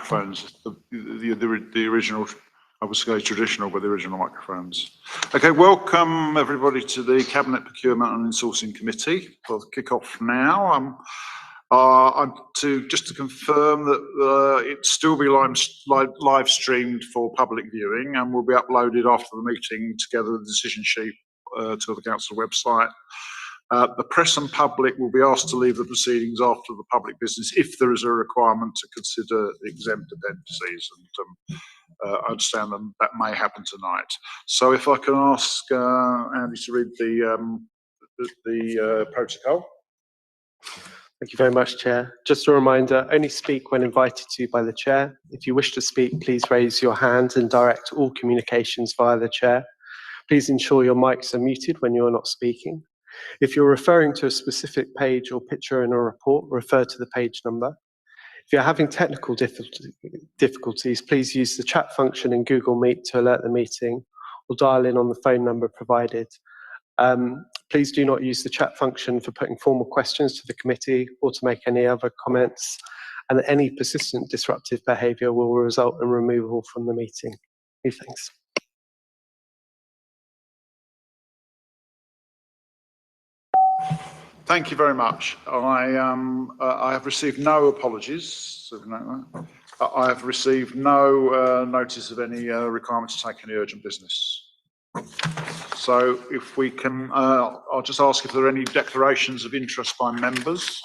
microphones, the original, I would say traditional, but the original microphones. Okay, welcome everybody to the Cabinet Procurement and Insourcing Committee. We'll kick off now. Just to confirm that it's still be live streamed for public viewing and will be uploaded after the meeting together with the decision sheet to the council website. The press and public will be asked to leave the proceedings after the public business if there is a requirement to consider exempt appendices, and I understand that may happen tonight. So if I can ask Andy to read the protocol. Thank you very much, Chair. Just a reminder, only speak when invited to by the Chair. If you wish to speak, please raise your hand and direct all communications via the Chair. Please ensure your mics are muted when you are not speaking. If you're referring to a specific page or picture in a report, refer to the page number. If you're having technical difficulties, please use the chat function in Google Meet to alert the meeting or dial in on the phone number provided. Please do not use the chat function for putting formal questions to the committee or to make any other comments, and any persistent disruptive behaviour will result in removal from the meeting. Many thanks. Thank you very much. I have received no apologies. I have received no notice of any requirement to take any urgent business. So if we can, I'll just ask if there are any declarations of interest by members.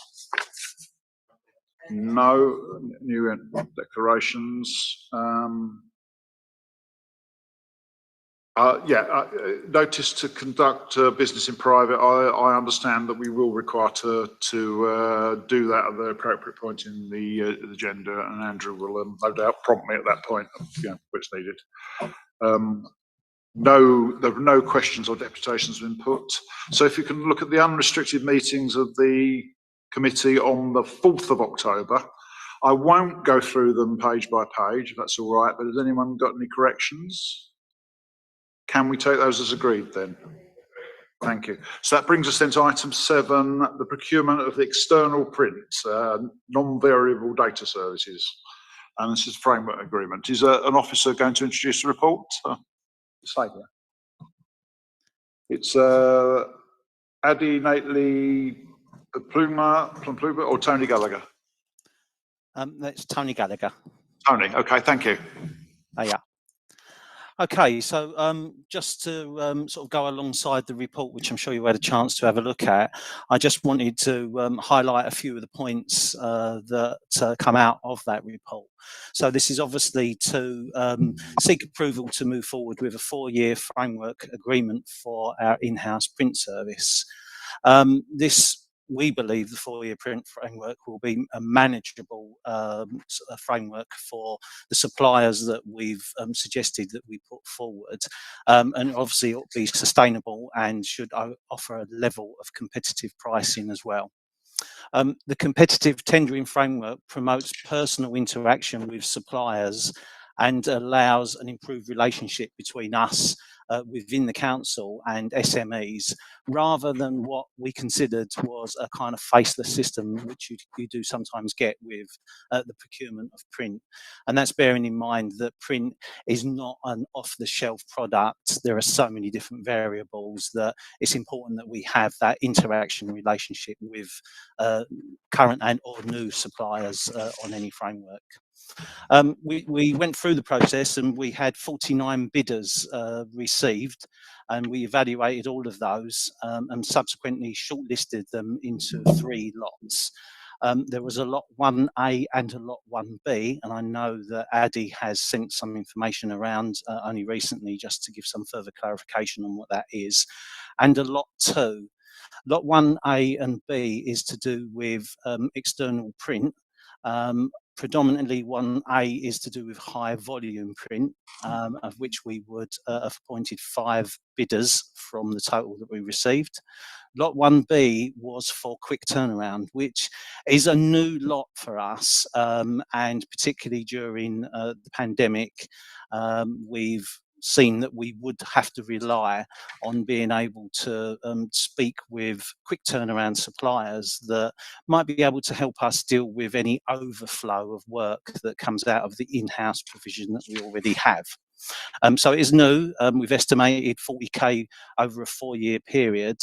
No new declarations. Notice to conduct business in private. I understand that we will require to do that at the appropriate point in the agenda, and Andrew will no doubt prompt me at that point, which needed. No, there are no questions or deputations been put. So if you can look at the unrestricted meetings of the committee on the 4th of October, I won't go through them page by page, if that's all right, but has anyone got any corrections? Can we take those as agreed then? Thank you. So that brings us then to item 7, the procurement of the external print, non-variable data services. And this is framework agreement. Is an officer going to introduce the report? It's Addy, Nately, Plumpluma, or Tony Gallagher? That's Tony Gallagher. Tony, okay, thank you. Yeah. Okay, so just to sort of go alongside the report, which I'm sure you had a chance to have a look at, I just wanted to highlight a few of the points that come out of that report. So this is obviously to seek approval to move forward with a 4-year framework agreement for our in-house print service. We believe the 4-year print framework will be a manageable framework for the suppliers that we've suggested that we put forward. And obviously it will be sustainable and should offer a level of competitive pricing as well. The competitive tendering framework promotes personal interaction with suppliers and allows an improved relationship between us within the council and SMEs, rather than what we considered was a kind of faceless system, which you do sometimes get with the procurement of print. And that's bearing in mind that print is not an off-the-shelf product. There are so many different variables that it's important that we have that interaction relationship with current and or new suppliers on any framework. We went through the process and we had 49 bidders received, and we evaluated all of those and subsequently shortlisted them into 3 lots. There was a lot 1A and a lot 1B, and I know that Addy has sent some information around only recently just to give some further clarification on what that is. And a lot 2. Lot 1A and B is to do with external print. Predominantly 1A is to do with high volume print, of which we would have appointed 5 bidders from the total that we received. Lot 1B was for quick turnaround, which is a new lot for us, and particularly during the pandemic, we've seen that we would have to rely on being able to speak with quick turnaround suppliers that might be able to help us deal with any overflow of work that comes out of the in-house provision that we already have. So it is new. We've estimated 40k over a 4-year period,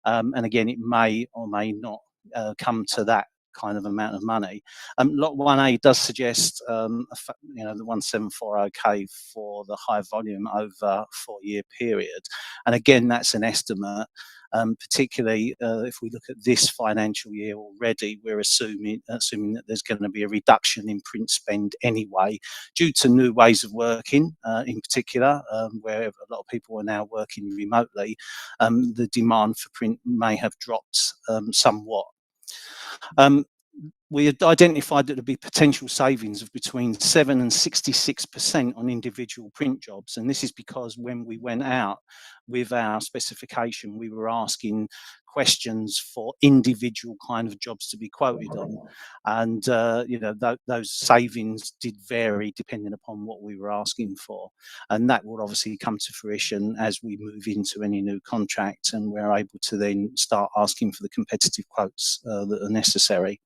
and again, it may or may not come to that kind of amount of money. Lot 1A does suggest, the 1740k for the high volume over a 4-year period, and again, that's an estimate. Particularly if we look at this financial year already, we're assuming that there's going to be a reduction in print spend anyway, due to new ways of working, in particular, where a lot of people are now working remotely. The demand for print may have dropped somewhat. We had identified that there'd be potential savings of between 7 and 66% on individual print jobs, and this is because when we went out with our specification, we were asking questions for individual kind of jobs to be quoted on, and those savings did vary depending upon what we were asking for, and that will obviously come to fruition as we move into any new contract, and we're able to then start asking for the competitive quotes that are necessary.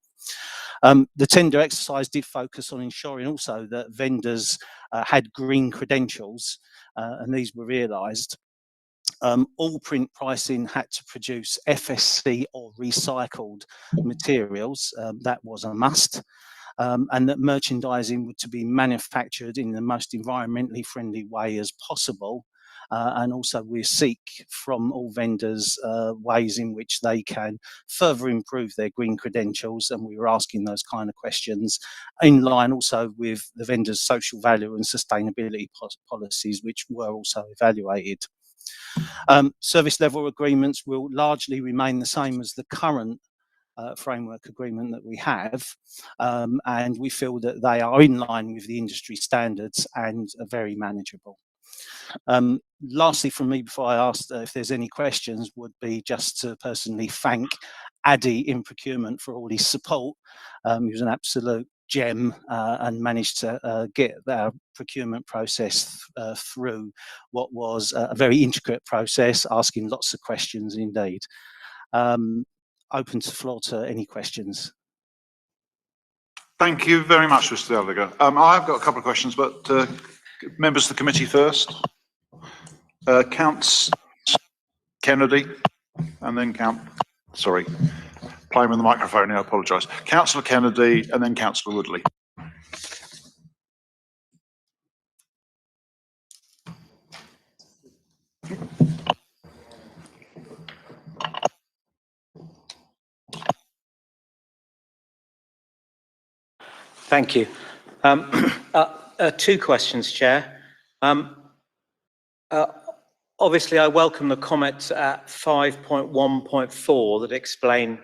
The tender exercise did focus on ensuring also that vendors had green credentials, and these were realised. All print pricing had to produce FSC or recycled materials. That was a must. And that merchandising would to be manufactured in the most environmentally friendly way as possible. And also we seek from all vendors ways in which they can further improve their green credentials, and we were asking those kind of questions in line also with the vendors' social value and sustainability policies, which were also evaluated. Service level agreements will largely remain the same as the current framework agreement that we have, and we feel that they are in line with the industry standards and are very manageable. Lastly from me, before I ask if there's any questions, would be just to personally thank Addy in procurement for all his support. He was an absolute gem and managed to get our procurement process through what was a very intricate process, asking lots of questions indeed. Open to floor to any questions. Thank you very much, Mr. Gallagher. I've got a couple of questions, but members of the committee first. Counts Kennedy, and then playing with the microphone here, I apologise. Councillor Kennedy, and then Councillor Woodley. Thank you. 2 questions, Chair. Obviously, I welcome the comments at 5.1.4 that explain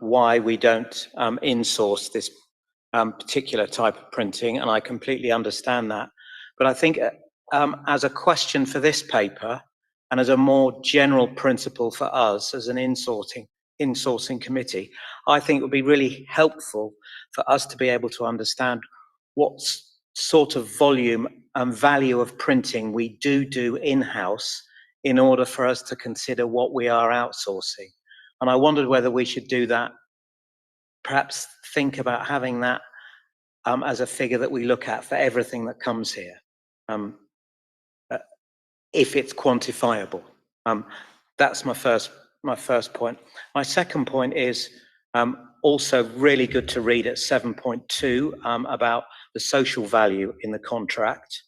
why we don't insource this particular type of printing, and I completely understand that. But I think as a question for this paper, and as a more general principle for us as an insourcing committee, I think it would be really helpful for us to be able to understand what sort of volume and value of printing we do in-house in order for us to consider what we are outsourcing. And I wondered whether we should do that, perhaps think about having that as a figure that we look at for everything that comes here, if it's quantifiable. That's my first point. My second point is also really good to read at 7.2 about the social value in the contract.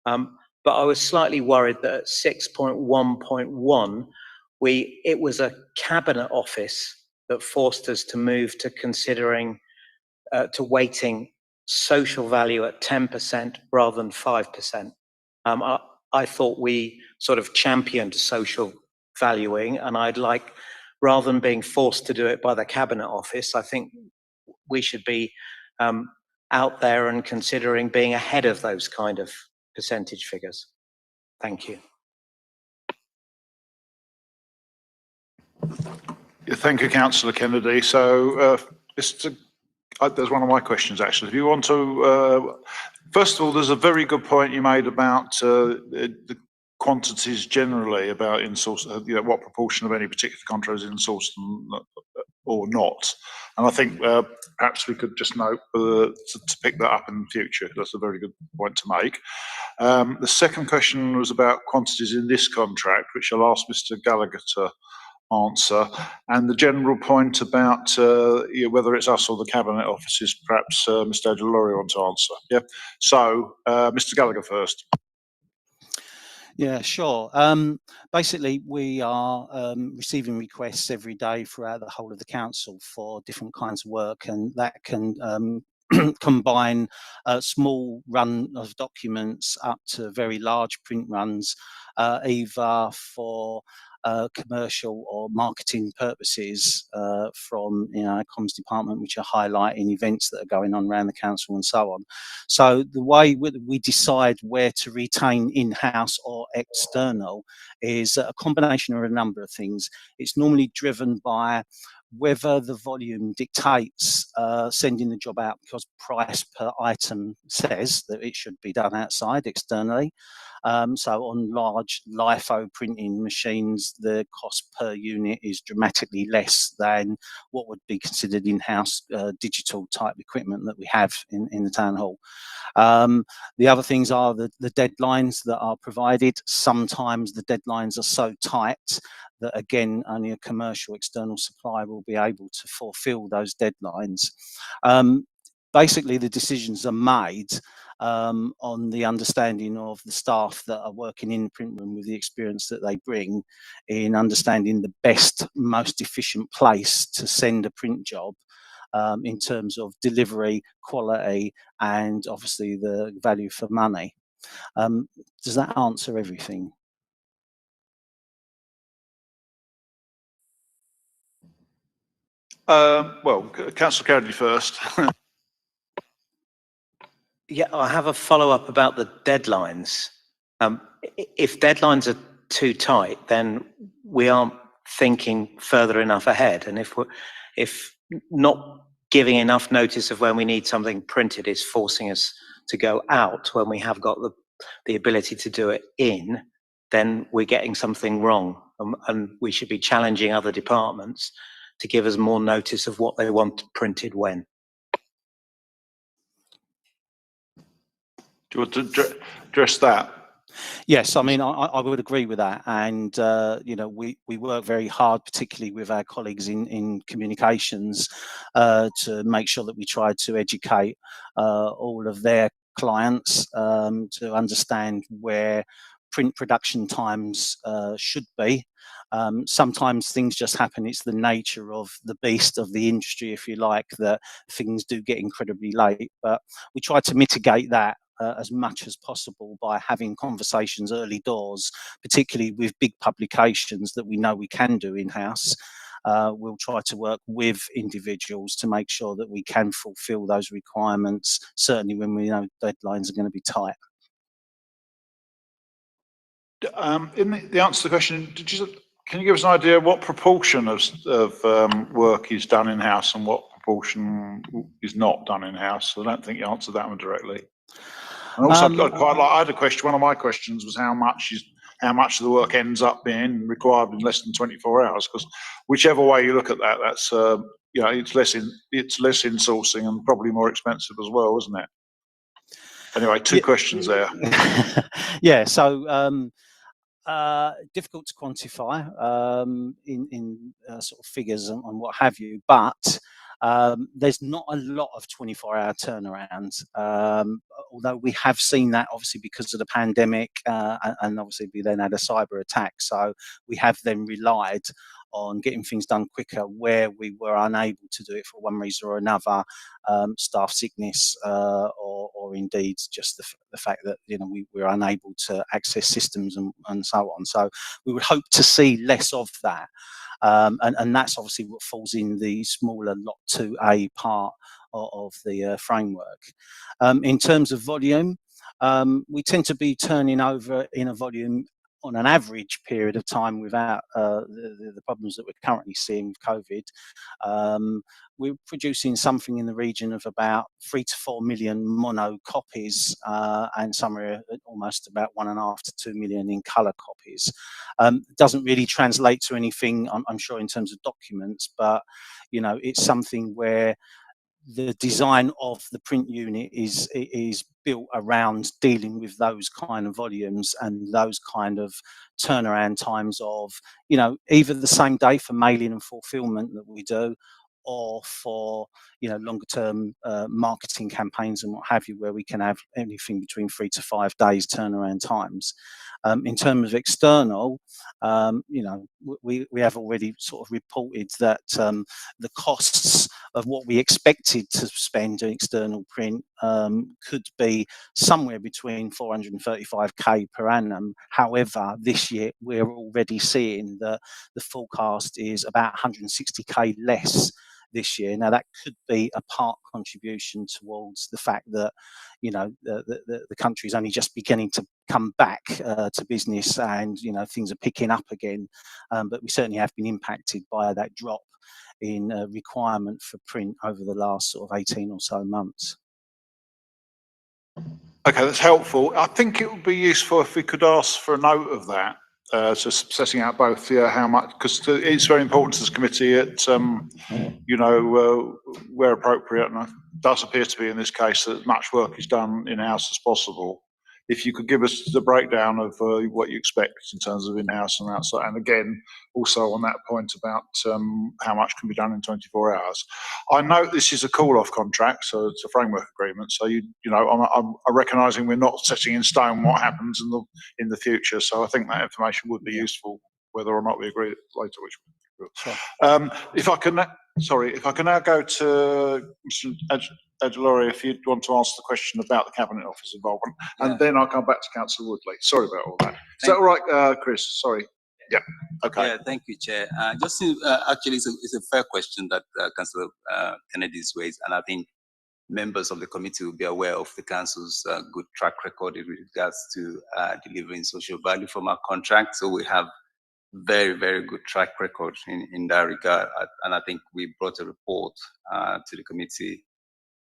But I was slightly worried that at 6.1.1, it was a cabinet office that forced us to move to considering, to weighting social value at 10% rather than 5%. I thought we sort of championed social valuing, and I'd like, rather than being forced to do it by the cabinet office, I think we should be out there and considering being ahead of those kind of percentage figures. Thank you. Thank you, Councillor Kennedy. So there's one of my questions actually. If you want to First of all, there's a very good point you made about the quantities generally about in-source, what proportion of any particular contract is in-sourced or not. And I think perhaps we could just note to pick that up in the future. That's a very good point to make. The second question was about quantities in this contract, which I'll ask Mr. Gallagher to answer, and the general point about whether it's us or the Cabinet offices, perhaps Mr. O'Delorry wants to answer. Yeah. So, Mr. Gallagher first. Yeah, sure. Basically, we are receiving requests every day throughout the whole of the council for different kinds of work, and that can combine a small run of documents up to very large print runs, either for commercial or marketing purposes from comms department, which are highlighting events that are going on around the council and so on. So the way we decide where to retain in-house or external is a combination of a number of things. It's normally driven by whether the volume dictates sending the job out because price per item says that it should be done outside externally. So on large LIFO printing machines, the cost per unit is dramatically less than what would be considered in-house digital type equipment that we have in the town hall. The other things are the deadlines that are provided. Sometimes the deadlines are so tight that, again, only a commercial external supplier will be able to fulfill those deadlines. Basically, the decisions are made on the understanding of the staff that are working in the print room with the experience that they bring in understanding the best, most efficient place to send a print job in terms of delivery, quality, and obviously the value for money. Does that answer everything? Well, Councillor Cowdery first. Yeah, I have a follow-up about the deadlines. If deadlines are too tight, then we aren't thinking further enough ahead. And if not giving enough notice of when we need something printed is forcing us to go out when we have got the ability to do it in, then we're getting something wrong. And we should be challenging other departments to give us more notice of what they want printed when. Do you want to address that? Yes, I mean, I would agree with that. And, we work very hard, particularly with our colleagues in communications, to make sure that we try to educate all of their clients to understand where print production times should be. Sometimes things just happen. It's the nature of the beast of the industry, if you like, that things do get incredibly late. But we try to mitigate that as much as possible by having conversations early doors, particularly with big publications that we know we can do in-house. We'll try to work with individuals to make sure that we can fulfill those requirements, certainly when we know deadlines are going to be tight. In the answer to the question, can you give us an idea what proportion of work is done in-house and what proportion is not done in-house? I don't think you answered that one directly. And also, I had a question. One of my questions was how much of the work ends up being required in less than 24 hours? Because whichever way you look at that, that's it's less in-sourcing and probably more expensive as well, isn't it? Anyway, two questions there. Yeah. So. Difficult to quantify in sort of figures and what have you, but there's not a lot of 24-hour turnarounds, although we have seen that obviously because of the pandemic and obviously we then had a cyber attack, so we have then relied on getting things done quicker where we were unable to do it for one reason or another, staff sickness or indeed just the fact that we were unable to access systems and so on. So we would hope to see less of that, and that's obviously what falls in the smaller Lot 2A part of the framework. In terms of volume, we tend to be turning over in a volume on an average period of time without the problems that we're currently seeing with COVID, we're producing something in the region of about 3 to 4 million mono copies, and somewhere almost about 1.5 to 2 million in colour copies. Doesn't really translate to anything, I'm sure, in terms of documents, but you know, it's something where the design of the print unit is built around dealing with those kind of volumes and those kind of turnaround times of, you know, either the same day for mailing and fulfillment that we do, or for, you know, longer term marketing campaigns and what have you, where we can have anything between 3 to 5 days turnaround times. In terms of external, you know, we have already sort of reported that the costs of what we expected to spend on external print could be somewhere between 435k per annum. However, this year we're already seeing that the forecast is about 160k less this year. Now, that could be a part contribution towards the fact that, you know, the country is only just beginning to come back to business, and, you know, things are picking up again. But we certainly have been impacted by that drop in requirement for print over the last sort of 18 or so months. Okay, that's helpful. I think it would be useful if we could ask for a note of that, so setting out both how much, because it's very important to this committee at, you know, where appropriate, and it does appear to be in this case that as much work is done in-house as possible. If you could give us the breakdown of what you expect in terms of in-house and outside, and again, also on that point about how much can be done in 24 hours. I know this is a call-off contract, so it's a framework agreement. So you know, I'm recognising we're not setting in stone what happens in the future. So I think that information would be useful, whether or not we agree later. Which Sure. if I can now go to Mr. Edgelori, if you'd want to answer the question about the Cabinet Office involvement, and then I'll come back to Councillor Woodley. Sorry about all that. Is that all right, Chris? Sorry. Yeah. Okay. Yeah, thank you, Chair. Just to, actually, it's a fair question that Councillor Kennedy's raised, and I think members of the committee will be aware of the Council's good track record with regards to delivering social value from our contract. So we have very, very good track record in that regard. And I think we brought a report to the committee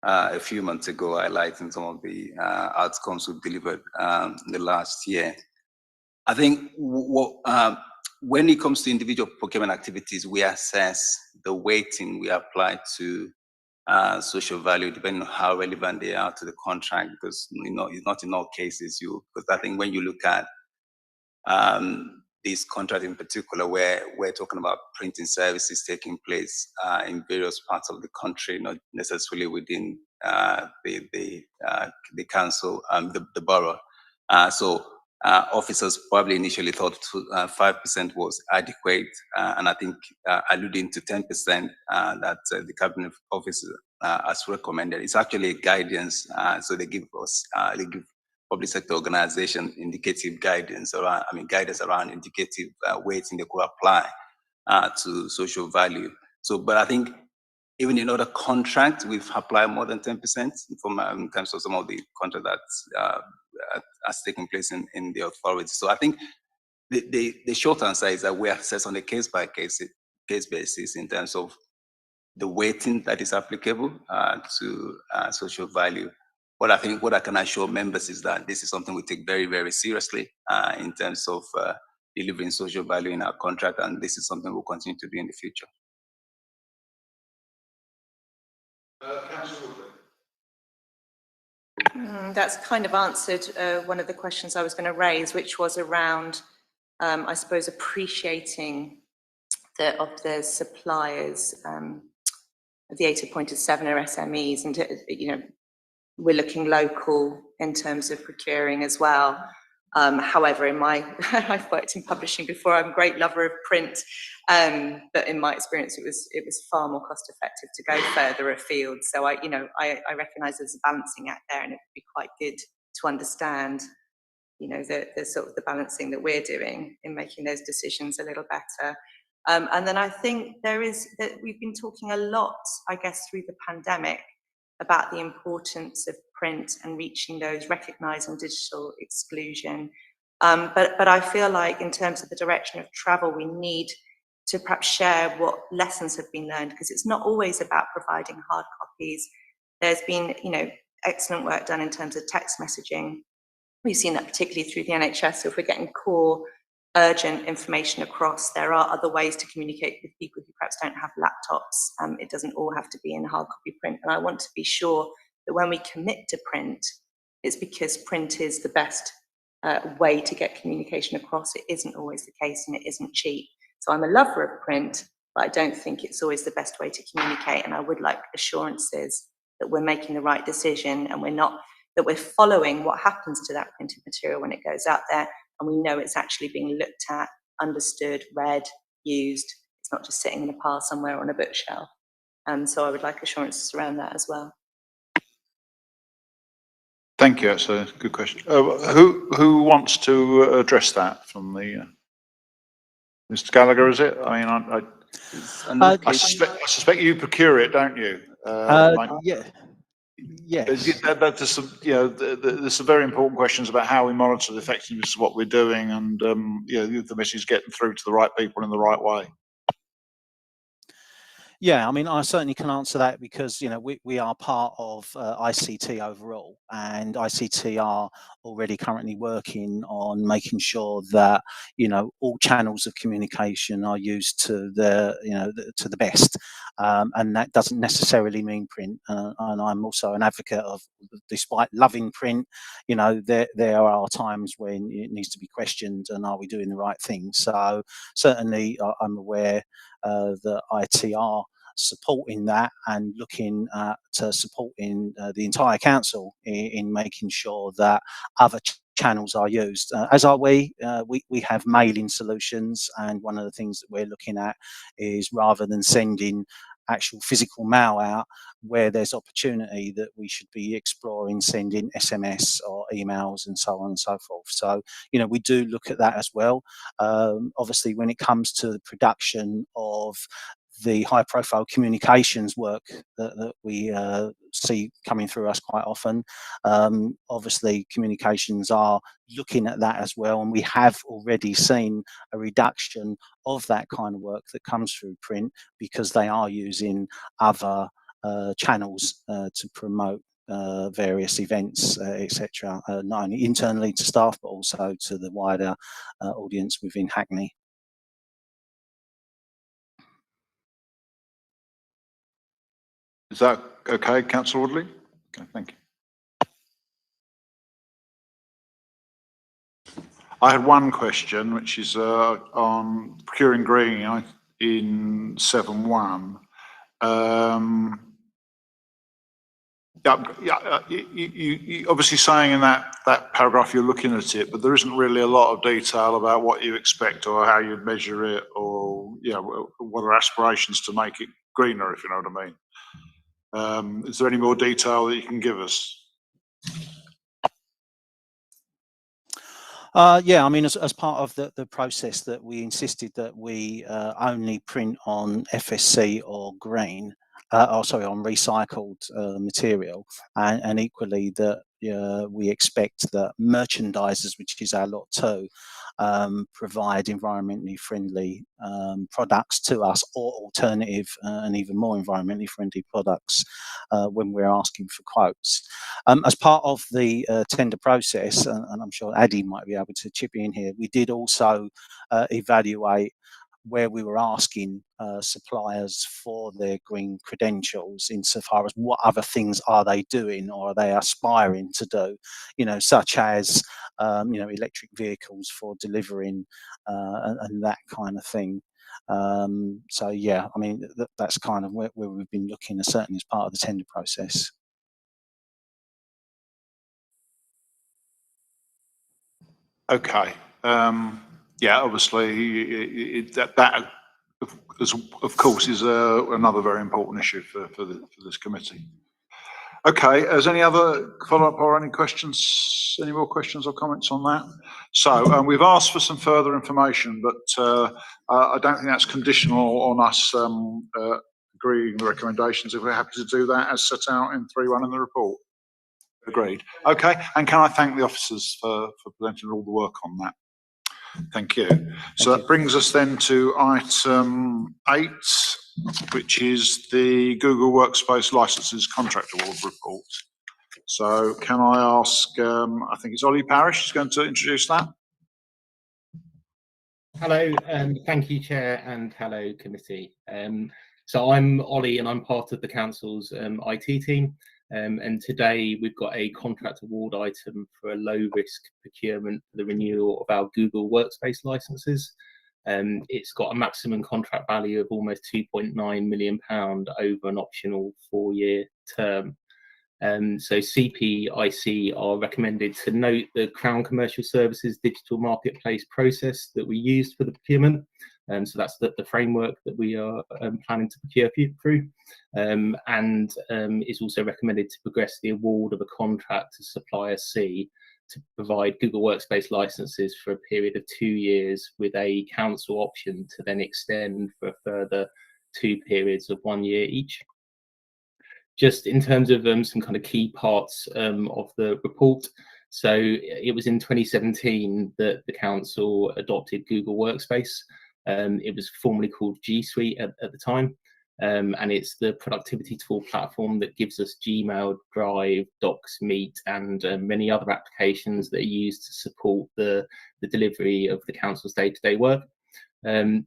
a few months ago highlighting some of the outcomes we've delivered in the last year. I think when it comes to individual procurement activities, we assess the weighting we apply to social value depending on how relevant they are to the contract, because, you know, it's not in all cases because I think when you look at this contract in particular, where we're talking about printing services taking place in various parts of the country, not necessarily within the council, the borough. So officers probably initially thought 5% was adequate, and I think alluding to 10% that the Cabinet Office has recommended. It's actually a guidance, so they give us, they give public sector organization indicative guidance around, guidance around indicative weighting they could apply to social value. So, but I think even in other contracts, we've applied more than 10% from in terms of some of the contracts that has taken place in the authority. So I think the short answer is that we assess on a case by case basis in terms of the weighting that is applicable to social value. But I think what I can assure members is that this is something we take very, very seriously in terms of delivering social value in our contract, and this is something we'll continue to do in the future. That's kind of answered one of the questions I was going to raise, which was around, I suppose, appreciating of the suppliers, the 8 appointed 7 are SMEs, and you know, we're looking local in terms of procuring as well. However, I've worked in publishing before. I'm a great lover of print, but in my experience, it was far more cost effective to go further afield. So I recognise there's a balancing act there, and it would be quite good to understand, you know, the sort of the balancing that we're doing in making those decisions a little better. And then I think we've been talking a lot, I guess, through the pandemic about the importance of print and reaching those, recognising digital exclusion. But I feel like in terms of the direction of travel, we need to perhaps share what lessons have been learned, because it's not always about providing hard copies. There's been, excellent work done in terms of text messaging. We've seen that particularly through the NHS. So if we're getting core urgent information across, there are other ways to communicate with people who perhaps don't have laptops. It doesn't all have to be in hard copy print. And I want to be sure that when we commit to print, it's because print is the best way to get communication across. It isn't always the case, and it isn't cheap. So I'm a lover of print, but I don't think it's always the best way to communicate. And I would like assurances that we're making the right decision, and that we're following what happens to that printed material when it goes out there, and we know it's actually being looked at, understood, read, used. It's not just sitting in a pile somewhere on a bookshelf. So I would like assurances around that as well. Thank you. That's a good question. Who wants to address that from the Mr. Gallagher? Is it? I mean, I suspect you procure it, don't you? Yeah. Yes. There's some, there's some very important questions about how we monitor the effectiveness of what we're doing, and the message is getting through to the right people in the right way. Yeah, I mean, I certainly can answer that because, we are part of ICT overall, and ICT are already currently working on making sure that, all channels of communication are used to to the best. And that doesn't necessarily mean print. And I'm also an advocate of, despite loving print, there are times when it needs to be questioned, and are we doing the right thing? So certainly I'm aware that IT are supporting that and looking at supporting the entire council in making sure that other channels are used, as are we. We have mailing solutions, and one of the things that we're looking at is, rather than sending actual physical mail out, where there's opportunity, that we should be exploring sending SMS or emails and so on and so forth. So we do look at that as well. Obviously, when it comes to the production of the high profile communications work that we see coming through us quite often, obviously communications are looking at that as well, and we have already seen a reduction of that kind of work that comes through print, because they are using other channels to promote various events, etc., not only internally to staff but also to the wider audience within Hackney. Is that okay, Councillor Woodley? Okay, thank you. I had one question, which is on procuring green in 7.1. You obviously saying in that paragraph you're looking at it, but there isn't really a lot of detail about what you expect or how you measure it, or what are aspirations to make it greener, if you know what I mean. Is there any more detail that you can give us? Yeah, I mean, as part of the process, that we insisted that we only print on FSC or green, on recycled material, and equally that we expect that merchandisers, which is our lot 2, provide environmentally friendly products to us, or alternative and even more environmentally friendly products when we're asking for quotes. As part of the tender process, and I'm sure Addy might be able to chip in here, we did also evaluate where we were asking suppliers for their green credentials, insofar as what other things are they doing or are they aspiring to do, such as electric vehicles for delivering and that kind of thing. So yeah, I mean, that's kind of where we've been looking, certainly as part of the tender process. Okay. Yeah, obviously that of course is another very important issue for this committee. Okay, is any other follow-up or any questions, any more questions or comments on that? So we've asked for some further information, but I don't think that's conditional on us agreeing the recommendations, if we're happy to do that as set out in 3.1 in the report. Agreed. Okay, and can I thank the officers for presenting all the work on that? Thank you. So that brings us then to item 8, which is the Google Workspace Licenses Contract Award Report. So can I ask, I think it's Ollie Parish who's going to introduce that. Hello, thank you, Chair, and hello, committee. So I'm Ollie, and I'm part of the council's IT team. And today we've got a contract award item for a low-risk procurement for the renewal of our Google Workspace licenses. It's got a maximum contract value of almost £2.9 million over an optional 4-year term. So CPIC are recommended to note the Crown Commercial Services digital marketplace process that we used for the procurement. So that's the framework that we are planning to procure through. And it's also recommended to progress the award of a contract to supplier C to provide Google Workspace licenses for a period of 2 years with a council option to then extend for a further 2 periods of 1 year each. Just in terms of some kind of key parts of the report. So it was in 2017 that the council adopted Google Workspace. It was formerly called G Suite at the time. And it's the productivity tool platform that gives us Gmail, Drive, Docs, Meet, and many other applications that are used to support the delivery of the council's day-to-day work.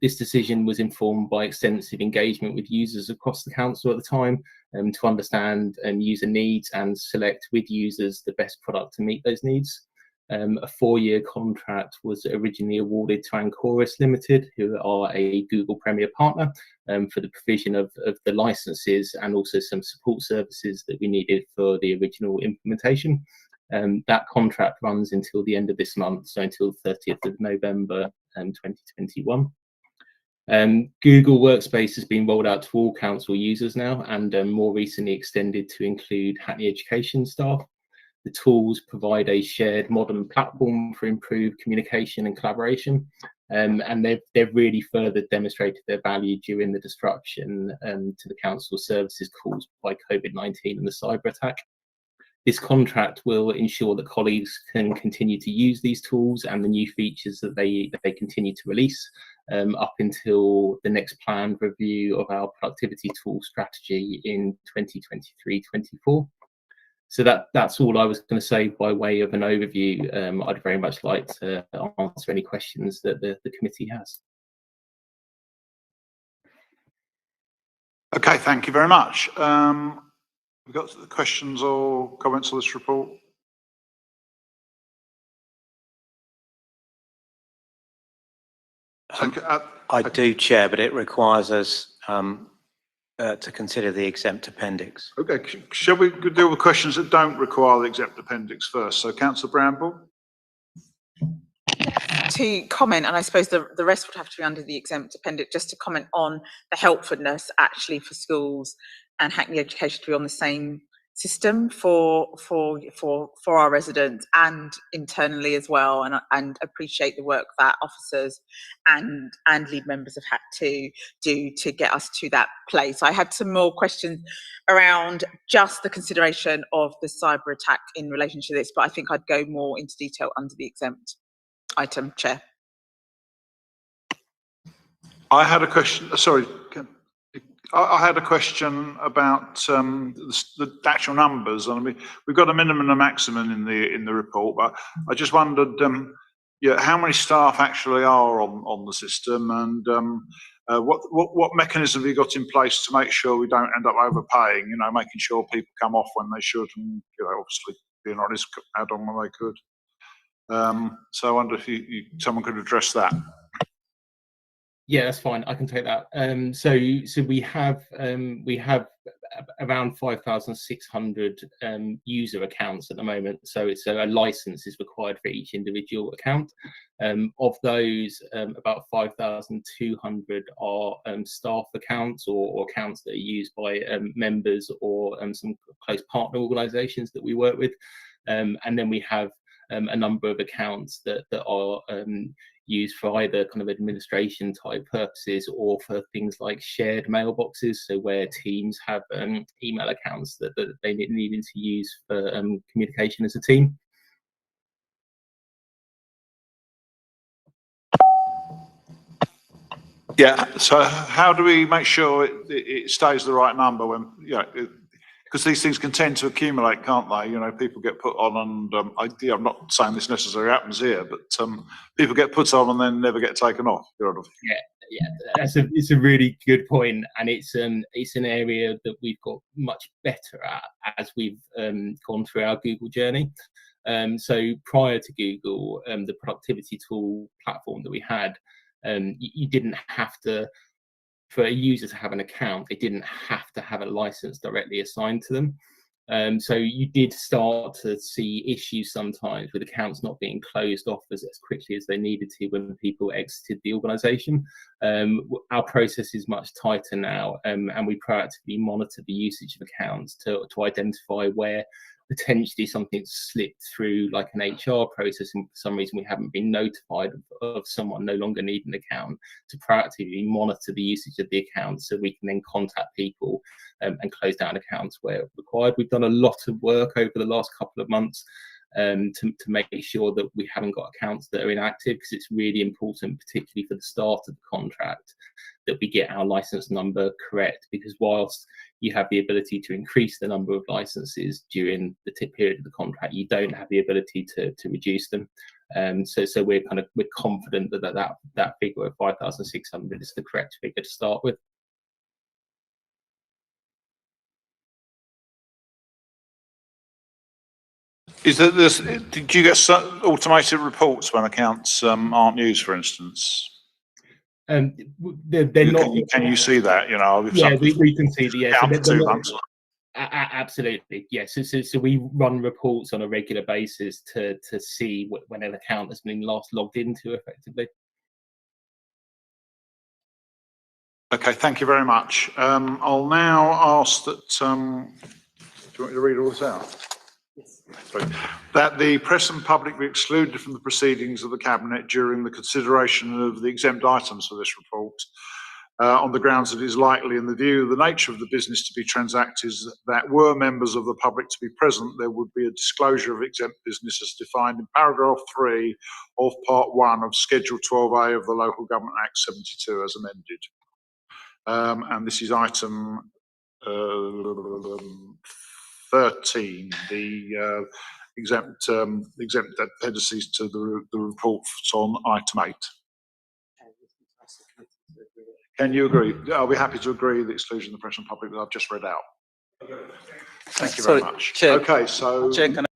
This decision was informed by extensive engagement with users across the council at the time to understand user needs and select with users the best product to meet those needs. A 4-year contract was originally awarded to Ancoris Limited, who are a Google Premier partner, for the provision of the licenses and also some support services that we needed for the original implementation. That contract runs until the end of this month, so until 30th of November 2021. Google Workspace has been rolled out to all council users now, and more recently extended to include Hackney Education staff. The tools provide a shared modern platform for improved communication and collaboration, and they've really further demonstrated their value during the disruption to the council services caused by COVID-19 and the cyber attack. This contract will ensure that colleagues can continue to use these tools and the new features that they continue to release up until the next planned review of our productivity tool strategy in 2023-24. So that's all I was going to say by way of an overview. I'd very much like to answer any questions that the committee has. Okay, thank you very much. We've got questions or comments on this report? I do, Chair, but it requires us to consider the exempt appendix. Okay, shall we deal with questions that don't require the exempt appendix first? So, Councillor Bramble. To comment, and I suppose the rest would have to be under the exempt appendix, just to comment on the helpfulness actually for schools and Hackney Education to be on the same system for our residents and internally as well, and appreciate the work that officers and lead members have had to do to get us to that place. I had some more questions around just the consideration of the cyber attack in relation to this, but I think I'd go more into detail under the exempt item, Chair. I had a question, sorry, I had a question about the actual numbers. I mean, we've got a minimum and a maximum in the report, but I just wondered, yeah, how many staff actually are on the system, and what mechanism have you got in place to make sure we don't end up overpaying? You know, making sure people come off when they should, and you know, obviously being honest, add on when they could. So I wonder if someone could address that. Yeah, that's fine. I can take that. So we have around 5,600 user accounts at the moment. So it's a license is required for each individual account. Of those, about 5,200 are staff accounts or accounts that are used by members or some close partner organisations that we work with. And then we have a number of accounts that are used for either kind of administration type purposes or for things like shared mailboxes, so where teams have email accounts that they needing to use for communication as a team. Yeah, so how do we make sure it stays the right number when, because these things can tend to accumulate, can't they? People get put on and, I'm not saying this necessarily happens here, but people get put on and then never get taken off. Yeah, it's a really good point, and it's an area that we've got much better at as we've gone through our Google journey. So prior to Google, the productivity tool platform that we had, you didn't have to, for a user to have an account, they didn't have to have a license directly assigned to them. So you did start to see issues sometimes with accounts not being closed off as quickly as they needed to when people exited the organisation. Our process is much tighter now, and we proactively monitor the usage of accounts to identify where potentially something slipped through, like an HR process, and for some reason we haven't been notified of someone no longer needing an account, to proactively monitor the usage of the account so we can then contact people and close down accounts where required. We've done a lot of work over the last couple of months to make sure that we haven't got accounts that are inactive, because it's really important, particularly for the start of the contract, that we get our license number correct, because whilst you have the ability to increase the number of licenses during the period of the contract, you don't have the ability to reduce them. So we're confident that figure of 5,600 is the correct figure to start with. Did you get some automated reports when accounts aren't used, for instance? They're not. Can you see that? Yeah, we can see the account for 2 months. Absolutely, yes. So we run reports on a regular basis to see when an account has been last logged into effectively. Okay, thank you very much. I'll now ask that, do you want me to read all this out? Yes. That the press and public be excluded from the proceedings of the Cabinet during the consideration of the exempt items for this report, on the grounds that it is likely, in the view of the nature of the business to be transacted, that were members of the public to be present, there would be a disclosure of exempt business as defined in paragraph 3 of part 1 of Schedule 12A of the Local Government Act 72 as amended. And this is item 13, the exempt appendices to the report on item 8. Can you agree? Are we happy to agree the exclusion of the press and public that I've just read out? Thank you very much. Chair, okay, so. Chair, can